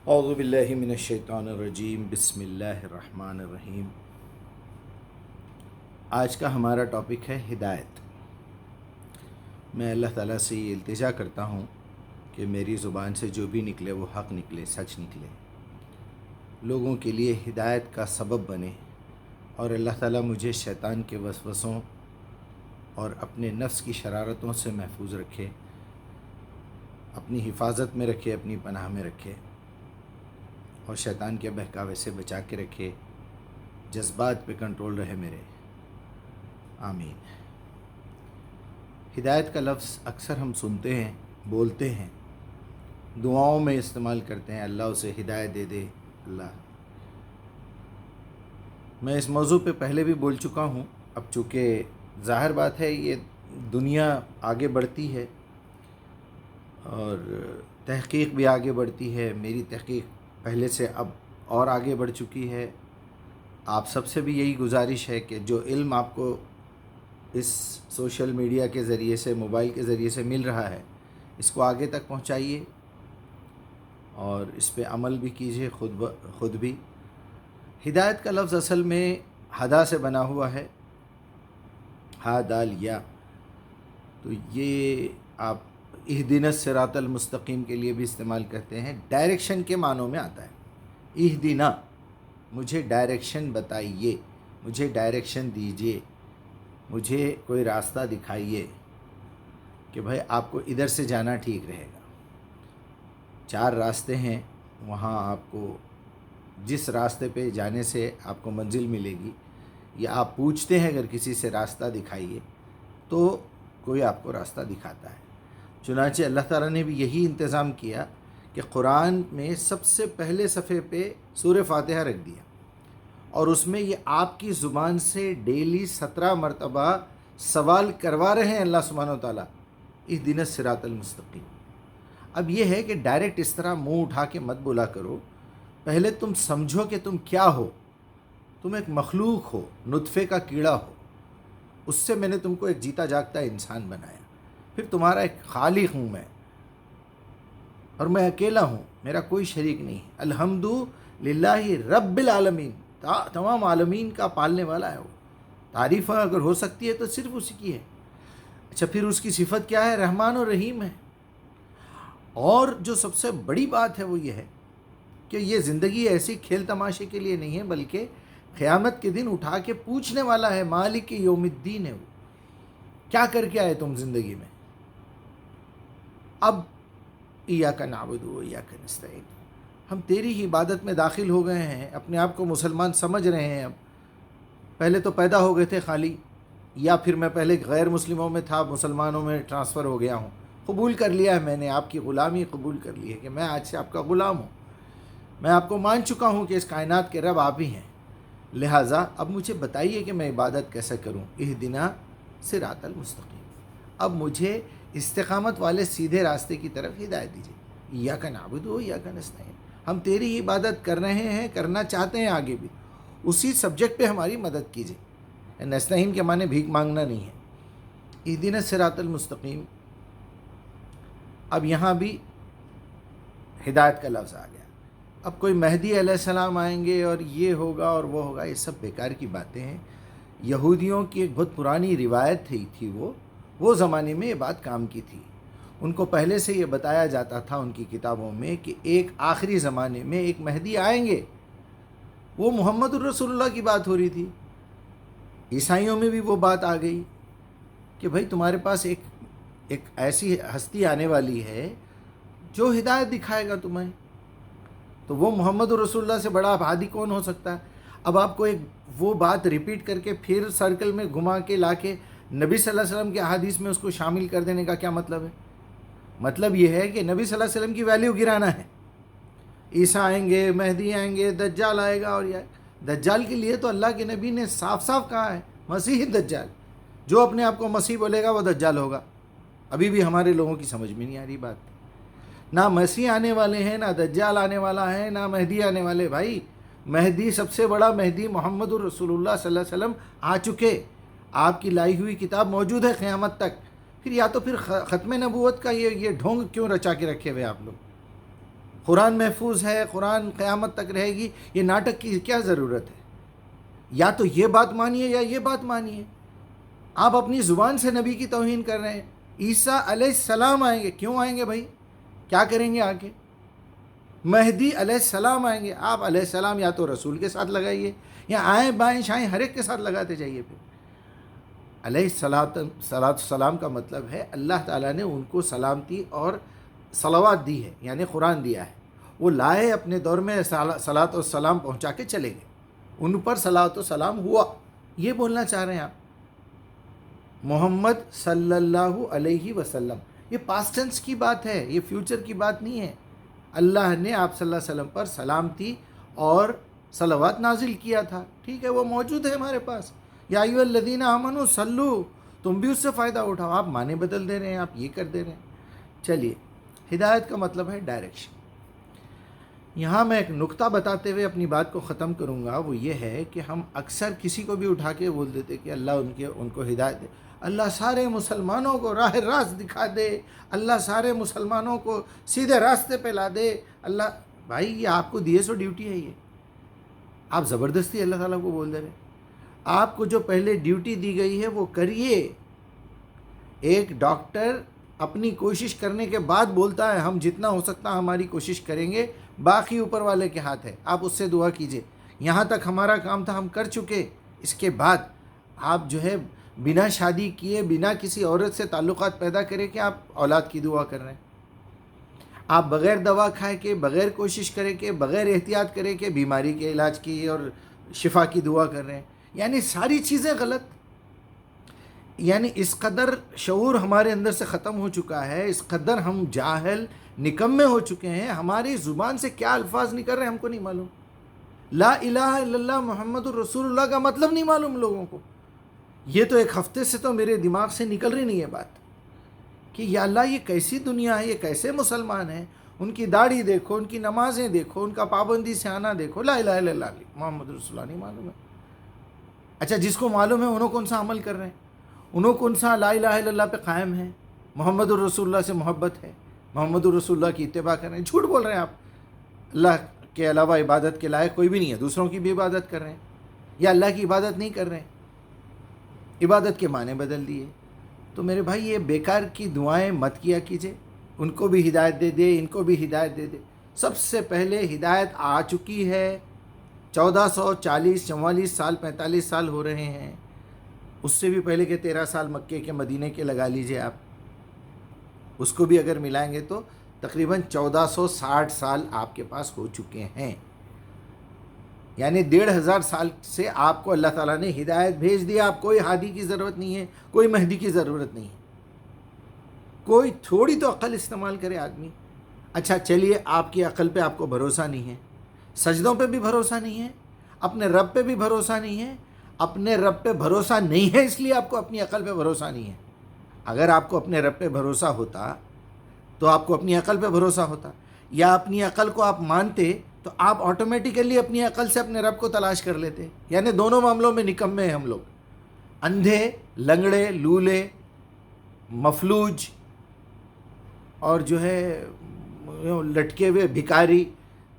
اعوذ باللہ من الشیطان الرجیم، بسم اللہ الرحمن الرحیم۔ آج کا ہمارا ٹاپک ہے ہدایت۔ میں اللہ تعالیٰ سے یہ التجا کرتا ہوں کہ میری زبان سے جو بھی نکلے وہ حق نکلے، سچ نکلے، لوگوں کے لیے ہدایت کا سبب بنے، اور اللہ تعالیٰ مجھے شیطان کے وسوسوں اور اپنے نفس کی شرارتوں سے محفوظ رکھے، اپنی حفاظت میں رکھے، اپنی پناہ میں رکھے، اور شیطان کے بہکاوے سے بچا کے رکھے، جذبات پہ کنٹرول رہے میرے، آمین۔ ہدایت کا لفظ اکثر ہم سنتے ہیں، بولتے ہیں، دعاؤں میں استعمال کرتے ہیں، اللہ اسے ہدایت دے دے اللہ۔ میں اس موضوع پہ پہلے بھی بول چکا ہوں، اب چونکہ ظاہر بات ہے یہ دنیا آگے بڑھتی ہے اور تحقیق بھی آگے بڑھتی ہے، میری تحقیق پہلے سے اب اور آگے بڑھ چکی ہے۔ آپ سب سے بھی یہی گزارش ہے کہ جو علم آپ کو اس سوشل میڈیا کے ذریعے سے، موبائل کے ذریعے سے مل رہا ہے، اس کو آگے تک پہنچائیے اور اس پہ عمل بھی کیجیے خود بھی۔ ہدایت کا لفظ اصل میں ہدا سے بنا ہوا ہے، ہا دال یا، تو یہ آپ اہدنا الصراط المستقیم کے لیے بھی استعمال کرتے ہیں، ڈائریکشن کے معنوں میں آتا ہے۔ اہدنا، مجھے ڈائریکشن بتائیے، مجھے ڈائریکشن دیجیے، مجھے کوئی راستہ دکھائیے کہ بھائی آپ کو ادھر سے جانا ٹھیک رہے گا۔ 4 راستے ہیں، وہاں آپ کو جس راستے پہ جانے سے آپ کو منزل ملے گی، یا آپ پوچھتے ہیں اگر کسی سے راستہ دکھائیے تو کوئی آپ کو راستہ دکھاتا ہے۔ چنانچہ اللہ تعالیٰ نے بھی یہی انتظام کیا کہ قرآن میں سب سے پہلے صفحے پہ سورہ فاتحہ رکھ دیا، اور اس میں یہ آپ کی زبان سے ڈیلی 17 مرتبہ سوال کروا رہے ہیں اللہ سبحانہ و تعالیٰ، اہدنا الصراط المستقیم۔ اب یہ ہے کہ ڈائریکٹ اس طرح منہ اٹھا کے مت بولا کرو، پہلے تم سمجھو کہ تم کیا ہو۔ تم ایک مخلوق ہو، نطفے کا کیڑا ہو، اس سے میں نے تم کو ایک جیتا جاگتا انسان بنایا، پھر تمہارا ایک خالق ہوں میں، اور میں اکیلا ہوں، میرا کوئی شریک نہیں۔ الحمد للہ رب العالمین، تمام عالمین کا پالنے والا ہے وہ۔ تعریف اگر ہو سکتی ہے تو صرف اسی کی ہے۔ اچھا، پھر اس کی صفت کیا ہے؟ رحمان اور رحیم ہے۔ اور جو سب سے بڑی بات ہے وہ یہ ہے کہ یہ زندگی ایسی کھیل تماشے کے لیے نہیں ہے، بلکہ قیامت کے دن اٹھا کے پوچھنے والا ہے، مالک یوم الدین ہے وہ، کیا کر کے آئے تم زندگی میں۔ اب ایاک نعبد و ایاک نستعین، ہم تیری ہی عبادت میں داخل ہو گئے ہیں، اپنے آپ کو مسلمان سمجھ رہے ہیں۔ اب پہلے تو پیدا ہو گئے تھے خالی، یا پھر میں پہلے غیر مسلموں میں تھا، مسلمانوں میں ٹرانسفر ہو گیا ہوں، قبول کر لیا ہے میں نے، آپ کی غلامی قبول کر لی ہے کہ میں آج سے آپ کا غلام ہوں، میں آپ کو مان چکا ہوں کہ اس کائنات کے رب آپ ہی ہیں، لہٰذا اب مجھے بتائیے کہ میں عبادت کیسے کروں۔ اہدنا صراط المستقیم، اب مجھے استقامت والے سیدھے راستے کی طرف ہدایت دیجیے۔ ایاک نعبد و ایاک نستعین، ہم تیری ہی عبادت کر رہے ہیں، کرنا چاہتے ہیں آگے بھی، اسی سبجیکٹ پہ ہماری مدد کیجیے۔ نستعین کے معنی بھیک مانگنا نہیں ہے۔ اہدنا صراط المستقیم، اب یہاں بھی ہدایت کا لفظ آ گیا۔ اب کوئی مہدی علیہ السلام آئیں گے اور یہ ہوگا اور وہ ہوگا، یہ سب بیکار کی باتیں ہیں۔ یہودیوں کی ایک بہت پرانی روایت تھی وہ زمانے میں یہ بات کام کی تھی۔ ان کو پہلے سے یہ بتایا جاتا تھا ان کی کتابوں میں کہ ایک آخری زمانے میں ایک مہدی آئیں گے، وہ محمد الرسول اللہ کی بات ہو رہی تھی۔ عیسائیوں میں بھی وہ بات آ گئی کہ بھائی تمہارے پاس ایک ایسی ہستی آنے والی ہے جو ہدایت دکھائے گا تمہیں، تو وہ محمد رسول اللہ سے بڑا ہادی کون ہو سکتا ہے۔ اب آپ کو ایک وہ بات ریپیٹ کر کے پھر سرکل میں گھما کے لا کے نبی صلی اللہ علیہ وسلم کے احادیث میں اس کو شامل کر دینے کا کیا مطلب ہے؟ مطلب یہ ہے کہ نبی صلی اللہ علیہ وسلم کی ویلیو گرانا ہے۔ عیسیٰ آئیں گے، مہدی آئیں گے، دجال آئے گا، اور دجال کے لیے تو اللہ کے نبی نے صاف صاف کہا ہے، مسیح دجال، جو اپنے آپ کو مسیح بولے گا وہ دجال ہوگا۔ ابھی بھی ہمارے لوگوں کی سمجھ میں نہیں آ رہی بات، نہ مسیح آنے والے ہیں، نہ دجال آنے والا ہے، نہ مہدی آنے والے۔ بھائی مہدی، سب سے بڑا مہدی محمد الرسول اللہ صلی اللہ علیہ وسلم آ چکے، آپ کی لائی ہوئی کتاب موجود ہے قیامت تک۔ پھر یا تو پھر ختم نبوت کا یہ ڈھونگ کیوں رچا کے رکھے ہوئے آپ لوگ؟ قرآن محفوظ ہے، قرآن قیامت تک رہے گی، یہ ناٹک کی کیا ضرورت ہے؟ یا تو یہ بات مانیے یا یہ بات مانیے۔ آپ اپنی زبان سے نبی کی توہین کر رہے ہیں۔ عیسیٰ علیہ السلام آئیں گے، کیوں آئیں گے بھائی؟ کیا کریں گے آگے؟ مہدی علیہ السلام آئیں گے، آپ علیہ السلام یا تو رسول کے ساتھ لگائیے یا آئیں بائیں شائیں ہر ایک کے ساتھ لگاتے جائیے۔ پھر علیہ السلام کا مطلب ہے اللہ تعالیٰ نے ان کو سلامتی اور صلوات دی ہے، یعنی قرآن دیا ہے۔ وہ لائے، اپنے دور میں صلاۃ و سلام پہنچا کے چلے گئے، ان پر صلاۃ و سلام ہوا۔ یہ بولنا چاہ رہے ہیں آپ؟ محمد صلی اللہ علیہ وسلم، یہ پاسٹ ٹینس کی بات ہے، یہ فیوچر کی بات نہیں ہے۔ اللہ نے آپ صلی اللہ علیہ وسلم پر سلامتی اور صلوات نازل کیا تھا، ٹھیک ہے، وہ موجود ہے ہمارے پاس۔ یا ایھا الذین آمنوا صلو، تم بھی اس سے فائدہ اٹھاؤ۔ آپ معنی بدل دے رہے ہیں، آپ یہ کر دے رہے ہیں۔ چلیے، ہدایت کا مطلب ہے ڈائریکشن۔ یہاں میں ایک نقطہ بتاتے ہوئے اپنی بات کو ختم کروں گا، وہ یہ ہے کہ ہم اکثر کسی کو بھی اٹھا کے بول دیتے کہ اللہ ان کو ہدایت دے، اللہ سارے مسلمانوں کو راہ راست دکھا دے، اللہ سارے مسلمانوں کو سیدھے راستے پہ لا دے۔ اللہ بھائی، یہ آپ کو دیے سو ڈیوٹی ہے، یہ آپ زبردستی اللہ تعالیٰ کو بول دے رہے ہیں۔ آپ کو جو پہلے ڈیوٹی دی گئی ہے وہ کریے۔ ایک ڈاکٹر اپنی کوشش کرنے کے بعد بولتا ہے ہم جتنا ہو سکتا ہماری کوشش کریں گے، باقی اوپر والے کے ہاتھ ہے، آپ اس سے دعا کیجئے۔ یہاں تک ہمارا کام تھا، ہم کر چکے۔ اس کے بعد آپ جو ہے بنا شادی کیے، بنا کسی عورت سے تعلقات پیدا کرے کہ آپ اولاد کی دعا کر رہے ہیں۔ آپ بغیر دوا کھائے کے، بغیر کوشش کرے کے، بغیر احتیاط کرے کے بیماری کے علاج کی اور شفا کی دعا کر رہے ہیں۔ یعنی ساری چیزیں غلط۔ یعنی اس قدر شعور ہمارے اندر سے ختم ہو چکا ہے، اس قدر ہم جاہل نکمے ہو چکے ہیں، ہماری زبان سے کیا الفاظ نکل رہے ہیں ہم کو نہیں معلوم۔ لا الہ الا اللہ محمد الرسول اللہ کا مطلب نہیں معلوم لوگوں کو۔ یہ تو ایک ہفتے سے تو میرے دماغ سے نکل رہی نہیں ہے بات کہ یا اللہ یہ کیسی دنیا ہے، یہ کیسے مسلمان ہیں۔ ان کی داڑھی دیکھو، ان کی نمازیں دیکھو، ان کا پابندی سے آنا دیکھو، لا الہ الا اللہ محمد رسول اللہ نہیں معلوم ہے۔ اچھا، جس کو معلوم ہے انہوں کون سا عمل کر رہے ہیں؟ انہوں کون سا لا الہ الا اللہ پہ قائم ہے، محمد الرسول اللہ سے محبت ہے، محمد الرسول اللہ کی اتباع کر رہے ہیں؟ جھوٹ بول رہے ہیں آپ۔ اللہ کے علاوہ عبادت کے لائق کوئی بھی نہیں ہے، دوسروں کی بھی عبادت کر رہے ہیں، یا اللہ کی عبادت نہیں کر رہے ہیں، عبادت کے معنی بدل دیے۔ تو میرے بھائی، یہ بیکار کی دعائیں مت کیا کیجئے۔ ان کو بھی ہدایت دے دے، ان کو بھی ہدایت دے دے۔ سب سے پہلے ہدایت آ چکی ہے، 1440 44 سال 45 سال ہو رہے ہیں، اس سے بھی پہلے کے 13 سال مکے کے مدینے کے لگا لیجئے آپ، اس کو بھی اگر ملائیں گے تو تقریباً 1460 سال آپ کے پاس ہو چکے ہیں۔ یعنی 1500 سال سے آپ کو اللہ تعالیٰ نے ہدایت بھیج دیا۔ آپ کوئی ہادی کی ضرورت نہیں ہے، کوئی مہدی کی ضرورت نہیں ہے۔ کوئی تھوڑی تو عقل استعمال کرے آدمی۔ اچھا چلیے، آپ کی عقل پہ آپ کو بھروسہ نہیں ہے، سجدوں پہ بھی بھروسہ نہیں ہے، اپنے رب پہ بھی بھروسہ نہیں ہے۔ اپنے رب پہ بھروسہ نہیں ہے اس لیے آپ کو اپنی عقل پہ بھروسہ نہیں ہے۔ اگر آپ کو اپنے رب پہ بھروسہ ہوتا تو آپ کو اپنی عقل پہ بھروسہ ہوتا، یا اپنی عقل کو آپ مانتے تو آپ آٹومیٹیکلی اپنی عقل سے اپنے رب کو تلاش کر لیتے۔ یعنی دونوں معاملوں میں نکمے ہیں ہم لوگ، اندھے، لنگڑے، لولے، مفلوج، اور جو ہے لٹکے ہوئے بھکاری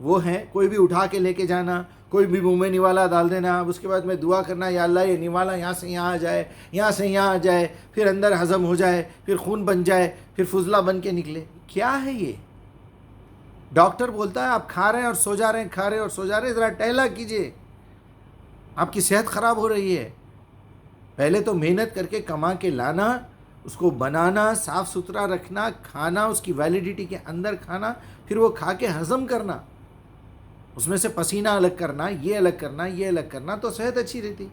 وہ ہیں۔ کوئی بھی اٹھا کے لے کے جانا، کوئی بھی منہ میں نوالا ڈال دینا، اب اس کے بعد میں دعا کرنا یا اللہ یہ نوالا یہاں سے یہاں آ جائے، یہاں سے یہاں آ جائے، پھر اندر ہضم ہو جائے، پھر خون بن جائے، پھر فضلہ بن کے نکلے۔ کیا ہے یہ؟ ڈاکٹر بولتا ہے آپ کھا رہے ہیں اور سو جا رہے ہیں، کھا رہے ہیں اور سو جا رہے ہیں، ذرا ٹہلا کیجئے، آپ کی صحت خراب ہو رہی ہے۔ پہلے تو محنت کر کے کما کے لانا، اس کو بنانا، صاف ستھرا رکھنا، کھانا، اس کی ویلیڈیٹی کے اندر کھانا، پھر وہ کھا کے ہضم کرنا، اس میں سے پسینہ الگ کرنا، یہ الگ کرنا، یہ الگ کرنا، تو صحت اچھی رہتی۔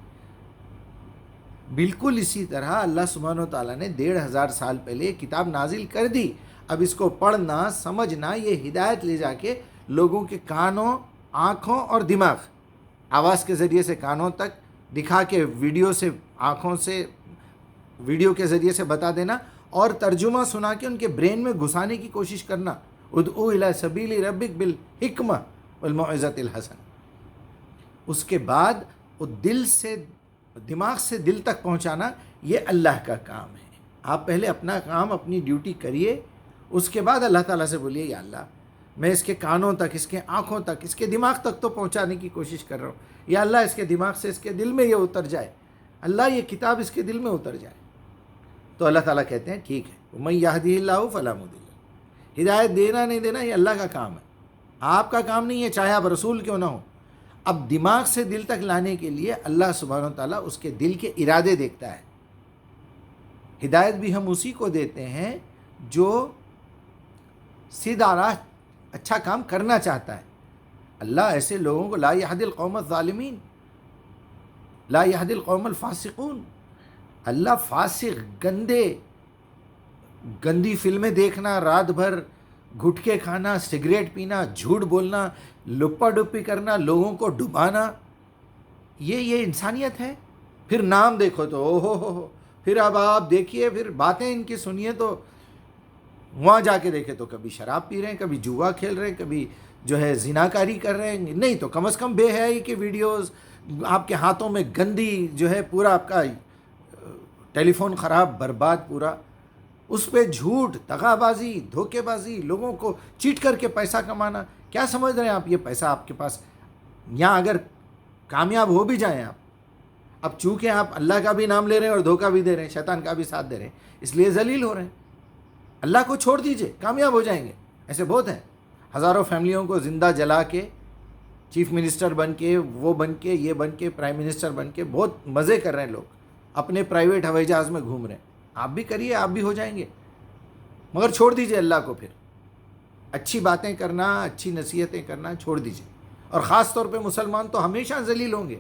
بالکل اسی طرح اللہ سبحانہ و تعالیٰ نے 1500 سال پہلے یہ کتاب نازل کر دی۔ اب اس کو پڑھنا، سمجھنا، یہ ہدایت لے جا کے لوگوں کے کانوں، آنکھوں اور دماغ، آواز کے ذریعے سے کانوں تک، دکھا کے ویڈیو سے آنکھوں سے، ویڈیو کے ذریعے سے بتا دینا، اور ترجمہ سنا کے ان کے برین میں گھسانے کی کوشش کرنا۔ ادعو الی سبیل ربک بالحکمہ والموعظۃ الحسنہ۔ اس کے بعد وہ دل سے، دماغ سے دل تک پہنچانا، یہ اللہ کا کام ہے۔ آپ پہلے اپنا کام، اپنی ڈیوٹی کریے، اس کے بعد اللہ تعالیٰ سے بولیے یا اللہ میں اس کے کانوں تک، اس کے آنکھوں تک، اس کے دماغ تک تو پہنچانے کی کوشش کر رہا ہوں. یا اللہ اس کے دماغ سے اس کے دل میں یہ اتر جائے، اللہ یہ کتاب اس کے دل میں اتر جائے. تو اللہ تعالیٰ کہتے ہیں ٹھیک ہے، وَمَن يَهْدِهِ اللَّهُ فَلَا مُضِلَّ لَهُ. ہدایت دینا نہیں دینا یہ اللہ کا کام ہے، آپ کا کام نہیں ہے، چاہے آپ رسول کیوں نہ ہو. اب دماغ سے دل تک لانے کے لیے اللہ سبحانہ وتعالیٰ اس کے دل کے ارادے دیکھتا ہے. ہدایت بھی ہم اسی کو دیتے ہیں جو سیدھا راہ اچھا کام کرنا چاہتا ہے. اللہ ایسے لوگوں کو لا یہدی القوم الظالمین، لا یہدی القوم الفاسقون. اللہ فاسق، گندی فلمیں دیکھنا، رات بھر گھٹکے کھانا، سگریٹ پینا، جھوٹ بولنا، لپا ڈپی کرنا، لوگوں کو ڈبانا، یہ انسانیت ہے؟ پھر نام دیکھو تو او ہو، پھر اب آپ دیکھیے، پھر باتیں ان کی سنیے تو وہاں جا کے دیکھے تو کبھی شراب پی رہے ہیں، کبھی جوا کھیل رہے ہیں، کبھی جو ہے زناکاری کر رہے ہیں. نہیں تو کم از کم بے حیائی کے ویڈیوز، آپ کے ہاتھوں میں گندی جو ہے پورا آپ کا ٹیلی فون خراب، برباد پورا، اس پہ جھوٹ، دغا بازی، دھوکے بازی، لوگوں کو چیٹ کر کے پیسہ کمانا. کیا سمجھ رہے ہیں آپ یہ پیسہ آپ کے پاس؟ یہاں اگر کامیاب ہو بھی جائیں آپ، اب چونکہ آپ اللہ کا بھی نام لے رہے ہیں اور دھوکہ بھی دے رہے ہیں، شیطان کا بھی ساتھ دے رہے ہیں، اس لیے ذلیل ہو رہے ہیں. اللہ کو چھوڑ دیجئے، کامیاب ہو جائیں گے. ایسے بہت ہیں، ہزاروں فیملیوں کو زندہ جلا کے، چیف منسٹر بن کے، وہ بن کے، یہ بن کے، پرائم منسٹر بن کے بہت مزے کر رہے ہیں لوگ، اپنے پرائیویٹ ہوائی جہاز میں گھوم رہے ہیں. آپ بھی کریے، آپ بھی ہو جائیں گے، مگر چھوڑ دیجئے اللہ کو. پھر اچھی باتیں کرنا، اچھی نصیحتیں کرنا چھوڑ دیجئے. اور خاص طور پہ مسلمان تو ہمیشہ ذلیل ہوں گے،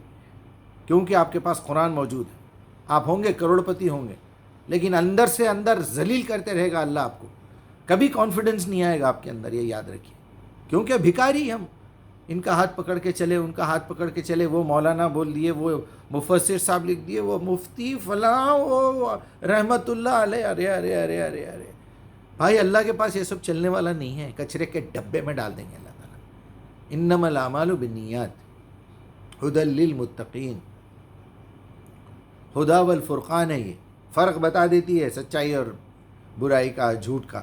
کیونکہ آپ کے پاس قرآن موجود ہے. آپ ہوں گے کروڑ پتی ہوں گے، لیکن اندر سے اندر ذلیل کرتے رہے گا اللہ آپ کو. کبھی کانفیڈنس نہیں آئے گا آپ کے اندر، یہ یاد رکھیے. کیونکہ بھکاری ہم، ان کا ہاتھ پکڑ کے چلے، ان کا ہاتھ پکڑ کے چلے، وہ مولانا بول دیے، وہ مفسر صاحب لکھ دیے، وہ مفتی فلاں، وہ رحمت اللہ علیہ. ارے ارے ارے ارے ارے بھائی، اللہ کے پاس یہ سب چلنے والا نہیں ہے، کچرے کے ڈبے میں ڈال دیں گے اللہ تعالیٰ. انما الاعمال بالنیات ھدی للمتقین، ہدا والفرقان ہے. یہ فرق بتا دیتی ہے سچائی اور برائی کا، جھوٹ کا.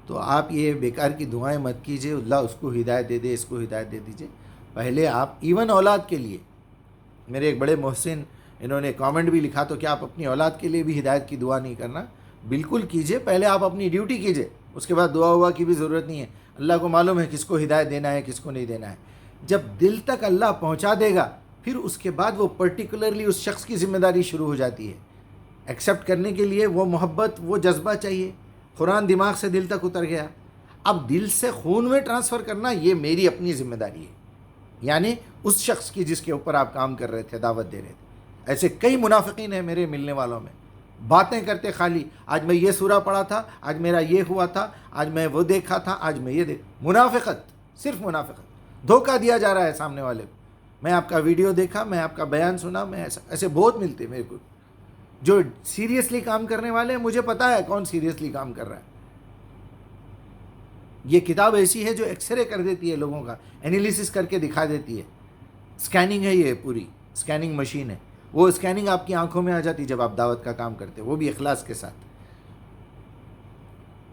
تو آپ یہ بیکار کی دعائیں مت کیجئے، اللہ اس کو ہدایت دے دے، اس کو ہدایت دے دیجئے. پہلے آپ ایون اولاد کے لیے، میرے ایک بڑے محسن انہوں نے کامنٹ بھی لکھا، تو کیا آپ اپنی اولاد کے لیے بھی ہدایت کی دعا نہیں کرنا؟ بالکل کیجئے. پہلے آپ اپنی ڈیوٹی کیجئے، اس کے بعد دعا ہوا کی بھی ضرورت نہیں ہے. اللہ کو معلوم ہے کس کو ہدایت دینا ہے، کس کو نہیں دینا ہے. جب دل تک اللہ پہنچا دے گا، پھر اس کے بعد وہ پرٹیکولرلی اس شخص کی ذمہ داری شروع ہو جاتی ہے. ایکسیپٹ کرنے کے لیے وہ محبت، وہ جذبہ چاہیے. قرآن دماغ سے دل تک اتر گیا، اب دل سے خون میں ٹرانسفر کرنا یہ میری اپنی ذمہ داری ہے. یعنی اس شخص کی جس کے اوپر آپ کام کر رہے تھے، دعوت دے رہے تھے. ایسے کئی منافقین ہیں میرے ملنے والوں میں، باتیں کرتے خالی، آج میں یہ سورہ پڑھا تھا، آج میرا یہ ہوا تھا، آج میں وہ دیکھا تھا، آج میں یہ منافقت، صرف منافقت. دھوکہ دیا جا رہا ہے سامنے والے کو. میں آپ کا ویڈیو دیکھا، میں آپ کا بیان سنا، میں ایسے بہت ملتے میرے کو جو سیریسلی کام کرنے والے ہیں. مجھے پتا ہے کون سیریسلی کام کر رہا ہے. یہ کتاب ایسی ہے جو ایکس رے کر دیتی ہے لوگوں کا، انالیسس کر کے دکھا دیتی ہے. اسکیننگ ہے، یہ پوری اسکیننگ مشین ہے. وہ اسکیننگ آپ کی آنکھوں میں آ جاتی جب آپ دعوت کا کام کرتے، وہ بھی اخلاص کے ساتھ.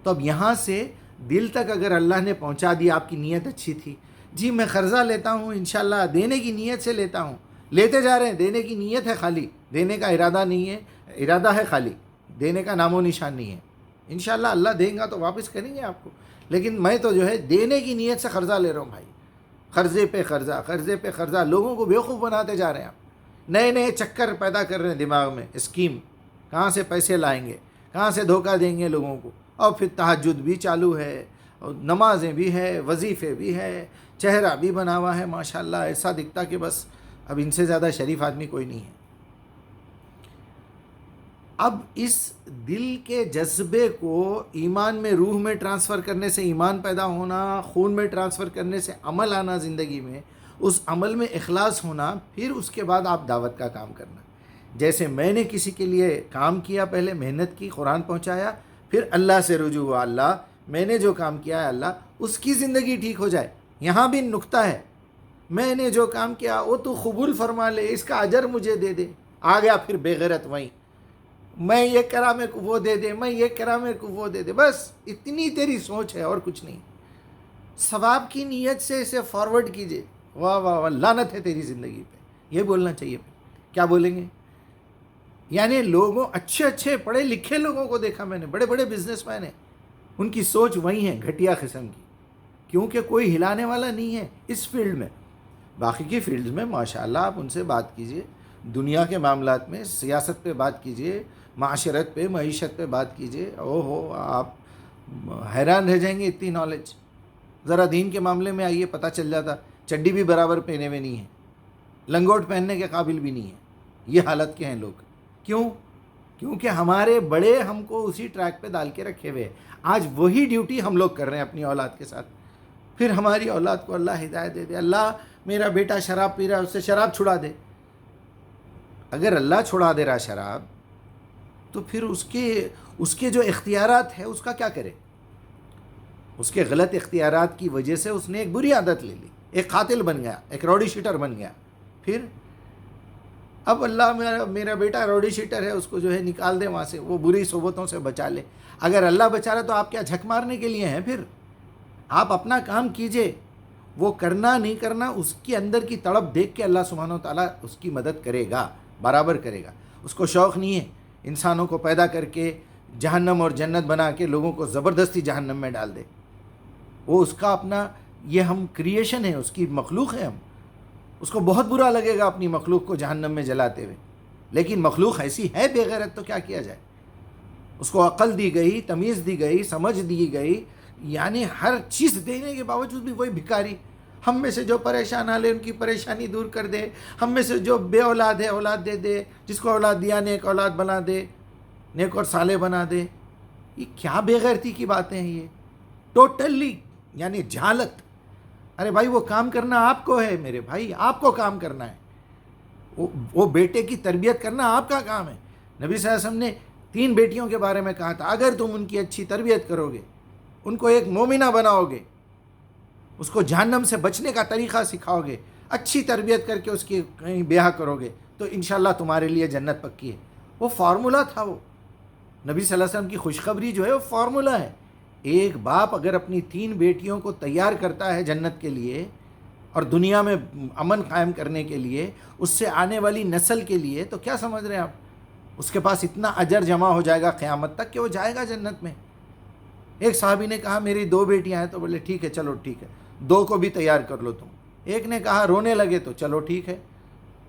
تو اب یہاں سے دل تک اگر اللہ نے پہنچا دیا، آپ کی نیت اچھی تھی، جی میں قرضہ لیتا ہوں انشاءاللہ، دینے کی نیت سے لیتا ہوں، لیتے جا رہے ہیں، دینے کی نیت ہے خالی، دینے کا ارادہ نہیں ہے، ارادہ ہے خالی، دینے کا نام و نشان نہیں ہے. انشاءاللہ اللہ دیں گا تو واپس کریں گے آپ کو. لیکن میں تو جو ہے دینے کی نیت سے قرضہ لے رہا ہوں بھائی. قرضے پہ قرضہ، قرضے پہ قرضہ، لوگوں کو بیوقوف بناتے جا رہے ہیں آپ. نئے نئے چکر پیدا کر رہے ہیں دماغ میں، اسکیم، کہاں سے پیسے لائیں گے، کہاں سے دھوکہ دیں گے لوگوں کو. اور پھر تہجد بھی چالو ہے، اور نمازیں بھی ہے، وظیفے بھی ہے، چہرہ بھی بنا ہوا ہے ماشاءاللہ، ایسا دکھتا کہ بس اب ان سے زیادہ شریف آدمی کوئی نہیں ہے. اب اس دل کے جذبے کو ایمان میں، روح میں ٹرانسفر کرنے سے ایمان پیدا ہونا، خون میں ٹرانسفر کرنے سے عمل آنا زندگی میں، اس عمل میں اخلاص ہونا، پھر اس کے بعد آپ دعوت کا کام کرنا. جیسے میں نے کسی کے لیے کام کیا، پہلے محنت کی، قرآن پہنچایا، پھر اللہ سے رجوع ہوا، اللہ میں نے جو کام کیا ہے اللہ اس کی زندگی ٹھیک ہو جائے. یہاں بھی نکتہ ہے، میں نے جو کام کیا وہ تو قبول فرما لے، اس کا اجر مجھے دے دے. آ گیا پھر بے غیرت وہیں، میں یہ کرا میرے کو وہ دے دے، میں یہ کرا میرے کو وہ دے دے. بس اتنی تیری سوچ ہے اور کچھ نہیں. ثواب کی نیت سے اسے فارورڈ کیجئے. واہ واہ واہ، لعنت ہے تیری زندگی پہ. یہ بولنا چاہیے. کیا بولیں گے؟ یعنی لوگوں، اچھے اچھے پڑھے لکھے لوگوں کو دیکھا میں نے، بڑے بڑے بزنس مین ہیں، ان کی سوچ وہی ہے گھٹیا قسم کی، کیونکہ کوئی ہلانے والا نہیں ہے اس فیلڈ میں. باقی کی فیلڈز میں ماشاءاللہ آپ ان سے بات کیجئے، دنیا کے معاملات میں، سیاست پہ بات کیجئے، معاشرت پہ، معیشت پہ بات کیجئے. او ہو، آپ حیران رہ جائیں گے اتنی نالج. ذرا دین کے معاملے میں آئیے، پتہ چل جاتا چڈی بھی برابر پہنے ہوئے نہیں ہیں، لنگوٹ پہننے کے قابل بھی نہیں ہیں. یہ حالت کے ہیں لوگ. کیوں؟ کیونکہ ہمارے بڑے ہم کو اسی ٹریک پہ ڈال کے رکھے ہوئے. آج وہی ڈیوٹی ہم لوگ کر رہے ہیں اپنی اولاد کے ساتھ. پھر ہماری اولاد کو اللہ ہدایت دے دے. اللہ میرا بیٹا شراب پی رہا ہے، اس سے شراب چھڑا دے. اگر اللہ چھڑا دے رہا شراب، تو پھر اس کے جو اختیارات ہے اس کا کیا کرے؟ اس کے غلط اختیارات کی وجہ سے اس نے ایک بری عادت لے لی، ایک قاتل بن گیا، ایک روڈی شیٹر بن گیا. پھر اب اللہ میرا بیٹا روڈی شیٹر ہے، اس کو جو ہے نکال دے وہاں سے، وہ بری صحبتوں سے بچا لے. اگر اللہ بچا رہا تو آپ کیا جھک مارنے کے لیے ہیں؟ پھر آپ اپنا کام کیجئے. وہ کرنا نہیں کرنا اس کی اندر کی تڑپ دیکھ کے اللہ سبحانہ و تعالیٰ اس کی مدد کرے گا، برابر کرے گا. اس کو شوق نہیں ہے انسانوں کو پیدا کر کے جہنم اور جنت بنا کے لوگوں کو زبردستی جہنم میں ڈال دے. وہ اس کا اپنا، یہ ہم کریشن ہے، اس کی مخلوق ہے ہم. اس کو بہت برا لگے گا اپنی مخلوق کو جہنم میں جلاتے ہوئے. لیکن مخلوق ایسی ہے بے غیرت، تو کیا کیا جائے؟ اس کو عقل دی گئی، تمیز دی گئی، سمجھ دی گئی، یعنی ہر چیز دینے کے باوجود بھی وہی بھکاری. ہم میں سے جو پریشان حال ہے ان کی پریشانی دور کر دے. ہم میں سے جو بے اولاد ہے اولاد دے دے. جس کو اولاد دیا نیک اولاد بنا دے، نیک اور صالح بنا دے. یہ کیا بے غیرتی کی باتیں ہیں یہ؟ ٹوٹلی یعنی جہالت. ارے بھائی وہ کام کرنا آپ کو ہے میرے بھائی، آپ کو کام کرنا ہے. وہ بیٹے کی تربیت کرنا آپ کا کام ہے. نبی صلی اللہ علیہ وسلم نے 3 بیٹیوں کے بارے میں کہا تھا، اگر تم ان کی اچھی تربیت کرو گے، ان کو ایک مومنہ بناؤ گے، اس کو جہنم سے بچنے کا طریقہ سکھاؤ گے، اچھی تربیت کر کے اس کی کہیں بیاہ کرو گے، تو انشاءاللہ تمہارے لیے جنت پکی ہے. وہ فارمولہ تھا. وہ نبی صلی اللہ علیہ وسلم کی خوشخبری جو ہے وہ فارمولہ ہے. ایک باپ اگر اپنی 3 بیٹیوں کو تیار کرتا ہے جنت کے لیے اور دنیا میں امن قائم کرنے کے لیے، اس سے آنے والی نسل کے لیے، تو کیا سمجھ رہے ہیں آپ؟ اس کے پاس اتنا اجر جمع ہو جائے گا قیامت تک کہ وہ جائے گا جنت میں. ایک صحابی نے کہا میری 2 بیٹیاں ہیں، تو بولے ٹھیک ہے، چلو ٹھیک ہے، 2 کو بھی تیار کر لو تم. ایک نے کہا، رونے لگے، تو چلو ٹھیک ہے،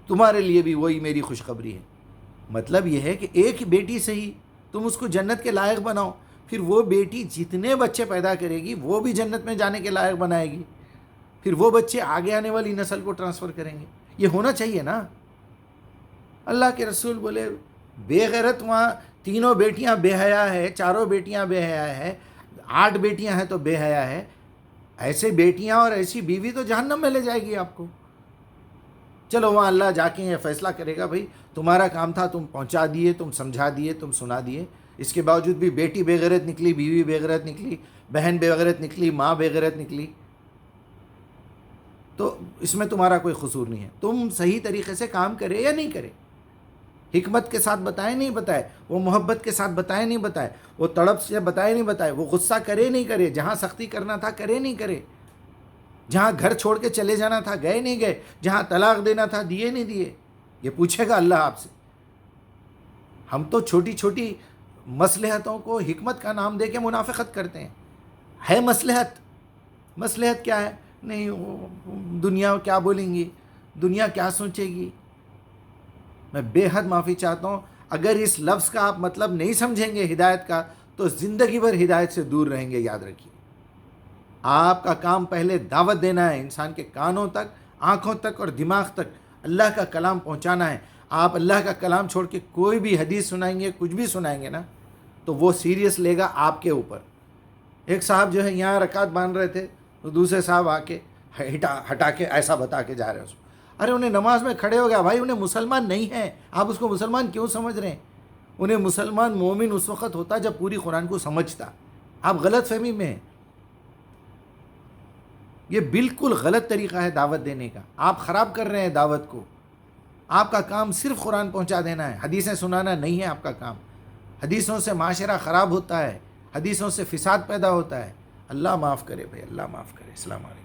تمہارے لیے بھی وہی میری خوشخبری ہے. مطلب یہ ہے کہ ایک بیٹی سے ہی تم اس کو جنت کے لائق بناؤ، پھر وہ بیٹی جتنے بچے پیدا کرے گی وہ بھی جنت میں جانے کے لائق بنائے گی. پھر وہ بچے آگے آنے والی نسل کو ٹرانسفر کریں گے. یہ ہونا چاہیے نا. اللہ کے رسول بولے بے غیرت وہاں 3 بیٹیاں بے حیا ہے، 4 بیٹیاں بے حیا ہے، 8 بیٹیاں ہیں تو بے حیا ہے. ایسے بیٹیاں اور ایسی بیوی تو جہنم میں لے جائے گی آپ کو. چلو وہاں اللہ جا کے یہ فیصلہ کرے گا، بھائی تمہارا کام تھا، تم پہنچا دیے، تم سمجھا دیے، تم سنا دیے. اس کے باوجود بھی بیٹی بے غیرت نکلی، بیوی بے غیرت نکلی، بہن بے غیرت نکلی، ماں بے غیرت نکلی، تو اس میں تمہارا کوئی قصور نہیں ہے. تم صحیح طریقے سے کام کرے یا نہیں کرے، حکمت کے ساتھ بتائے نہیں بتائے، وہ محبت کے ساتھ بتائے نہیں بتائے، وہ تڑپ سے بتائے نہیں بتائے، وہ غصہ کرے نہیں کرے، جہاں سختی کرنا تھا کرے نہیں کرے، جہاں گھر چھوڑ کے چلے جانا تھا گئے نہیں گئے، جہاں طلاق دینا تھا دیے نہیں دیے. یہ پوچھے گا اللہ آپ سے. ہم تو چھوٹی چھوٹی مصلحتوں کو حکمت کا نام دے کے منافقت کرتے ہیں. ہے مصلحت، مصلحت کیا ہے؟ نہیں، دنیا کیا بولیں گی، دنیا کیا سوچے گی. میں بے حد معافی چاہتا ہوں، اگر اس لفظ کا آپ مطلب نہیں سمجھیں گے ہدایت کا، تو زندگی بھر ہدایت سے دور رہیں گے. یاد رکھیے، آپ کا کام پہلے دعوت دینا ہے، انسان کے کانوں تک، آنکھوں تک اور دماغ تک اللہ کا کلام پہنچانا ہے. آپ اللہ کا کلام چھوڑ کے کوئی بھی حدیث سنائیں گے، کچھ بھی سنائیں گے نا، تو وہ سیریس لے گا آپ کے اوپر. ایک صاحب جو ہے یہاں رکعت باندھ رہے تھے، تو دوسرے صاحب آ کے ہٹا کے ایسا بتا کے جا رہے ہیں اس کو. ارے انہیں نماز میں کھڑے ہو گیا، بھائی انہیں مسلمان نہیں ہیں، آپ اس کو مسلمان کیوں سمجھ رہے ہیں؟ انہیں مسلمان مومن اس وقت ہوتا جب پوری قرآن کو سمجھتا. آپ غلط فہمی میں ہیں. یہ بالکل غلط طریقہ ہے دعوت دینے کا. آپ خراب کر رہے ہیں دعوت کو. آپ کا کام صرف قرآن پہنچا دینا ہے، حدیثیں سنانا نہیں ہے آپ کا کام. حدیثوں سے معاشرہ خراب ہوتا ہے، حدیثوں سے فساد پیدا ہوتا ہے. اللہ معاف کرے بھائی، اللہ معاف کرے. السلام علیکم.